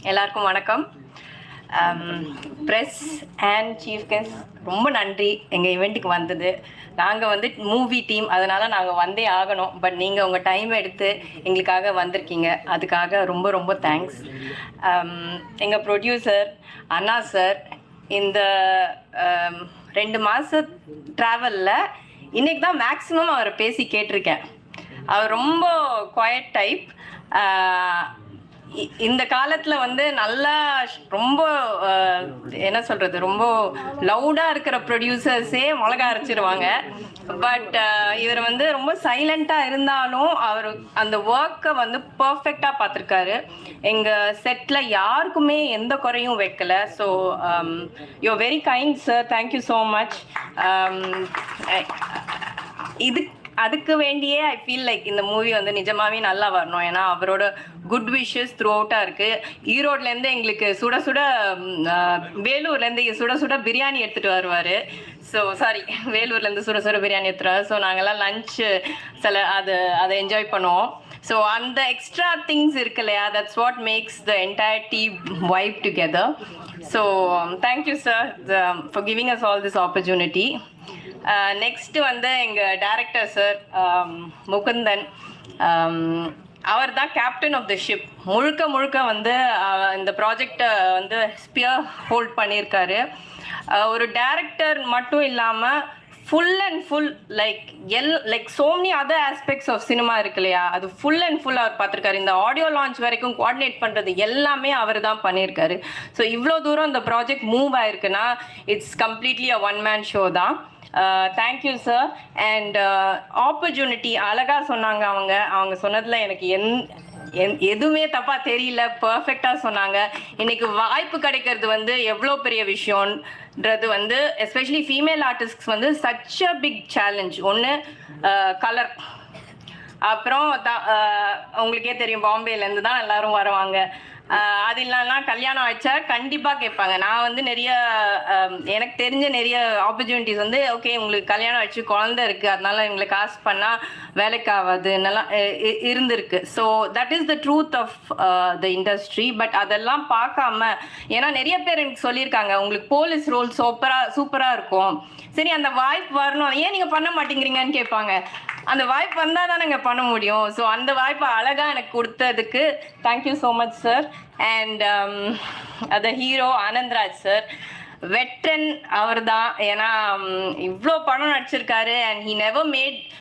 எல்லாருக்கும் வணக்கம். Press and chief guest ரொம்ப நன்றி எங்கள் ஈவெண்ட்டுக்கு வந்தது. நாங்கள் வந்து மூவி டீம், அதனால் நாங்கள் வந்தே ஆகணும். பட் நீங்கள் உங்கள் டைம் எடுத்து எங்களுக்காக வந்திருக்கீங்க, அதுக்காக ரொம்ப ரொம்ப தேங்க்ஸ். எங்கள் ப்ரொடியூசர் அண்ணா சார், இந்த 2 மாத ட்ராவலில் இன்றைக்கி தான் மேக்ஸிமம் அவரை பேசி கேட்டிருக்கேன். அவர் ரொம்ப குவைட் டைப். இந்த காலத்தில் வந்து நல்லா ரொம்ப என்ன சொல்கிறது, ரொம்ப லவுடாக இருக்கிற ப்ரொடியூசர்ஸே மிளகா அரைச்சிருவாங்க. பட் இவர் வந்து ரொம்ப சைலண்ட்டாக இருந்தாலும் அவர் அந்த ஒர்க்கை வந்து பர்ஃபெக்டாக பார்த்துருக்காரு. எங்கள் செட்டில் யாருக்குமே எந்த குறையும் வைக்கலை. So you very kind sir, thank you so much. அதுக்கு வேண்டியே ஐ ஃபீல் லைக் இந்த மூவி வந்து நிஜமாவே நல்லா வரணும். ஏன்னா அவரோட குட் விஷஸ் த்ரூ அவுட்டாக இருக்குது. ஈரோட்லேருந்து எங்களுக்கு சுட சுட, வேலூர்லேருந்து சுட சுட பிரியாணி எடுத்துகிட்டு வருவார். ஸோ சாரி, வேலூர்லேருந்து சுட சுட பிரியாணி எடுத்துருவார். ஸோ நாங்கள்லாம் லஞ்சு அதை என்ஜாய் பண்ணுவோம். ஸோ அந்த எக்ஸ்ட்ரா திங்ஸ் இருக்கு இல்லையா, that's what makes the entire team vibe together. So thank you sir for giving us all this opportunity. Next வந்து எங்கள் டைரக்டர் சார் முகுந்தன், அவர் தான் கேப்டன் ஆஃப் த ஷிப். முழுக்க வந்து இந்த ப்ராஜெக்டை வந்து ஸ்பியர் ஹோல்ட் பண்ணியிருக்காரு. ஒரு டைரக்டர் மட்டும் இல்லாமல் full and full like so many other aspects of cinema இருக்கு இல்லையா, அது ஃபுல் அண்ட் ஃபுல் அவர் பார்த்துருக்காரு. இந்த ஆடியோ லான்ச் வரைக்கும் கோஆர்டினேட் பண்ணுறது எல்லாமே அவர் தான் பண்ணியிருக்காரு. ஸோ இவ்வளோ தூரம் இந்த ப்ராஜெக்ட் மூவ் ஆயிருக்குன்னா it's completely a one man show தான். Thank you sir. அண்ட் ஆப்பர்ச்சுனிட்டி அழகாக சொன்னாங்க. அவங்க சொன்னதில் எனக்கு எதுவுமே தப்பாக தெரியல, பர்ஃபெக்டாக சொன்னாங்க. இன்னைக்கு வாய்ப்பு கிடைக்கிறது வந்து எவ்வளோ பெரிய விஷயம்ன்றது வந்து எஸ்பெஷலி ஃபீமேல் ஆர்டிஸ்ட்ஸ் வந்து சச் அ பிக் சேலஞ்ச். ஒன்று கலர், அப்புறம் உங்களுக்கே தெரியும் பாம்பேலேருந்து தான் எல்லாரும் வருவாங்க. அது இல்லைன்னா கல்யாணம் ஆயிடுச்சா கண்டிப்பாக கேட்பாங்க. நான் வந்து எனக்கு தெரிஞ்ச நிறைய ஆப்பர்ச்சுனிட்டிஸ் வந்து ஓகே உங்களுக்கு கல்யாணம் ஆயிடுச்சு, குழந்தை இருக்குது, அதனால எங்களை காசு பண்ணால் வேலைக்கு ஆகாதுன்னெல்லாம் இருந்திருக்கு. So that is the truth of the industry. But அதெல்லாம் பார்க்காம, ஏன்னா நிறைய பேர் எனக்கு சொல்லியிருக்காங்க உங்களுக்கு போலீஸ் ரோல் சூப்பராக இருக்கும், சரி அந்த வாய்ப்பு வரணும், ஏன் நீங்கள் பண்ண மாட்டேங்கிறீங்கன்னு கேட்பாங்க. அந்த வாய்ப்பு வந்தால் தான் நாங்கள் பண்ண முடியும். ஸோ அந்த வாய்ப்பை அழகாக எனக்கு கொடுத்ததுக்கு thank you so much sir. And the hero Anandraj sir, veteran அவர் தான். ஏன்னா இவ்வளோ படம் நடிச்சிருக்காரு. And he never mat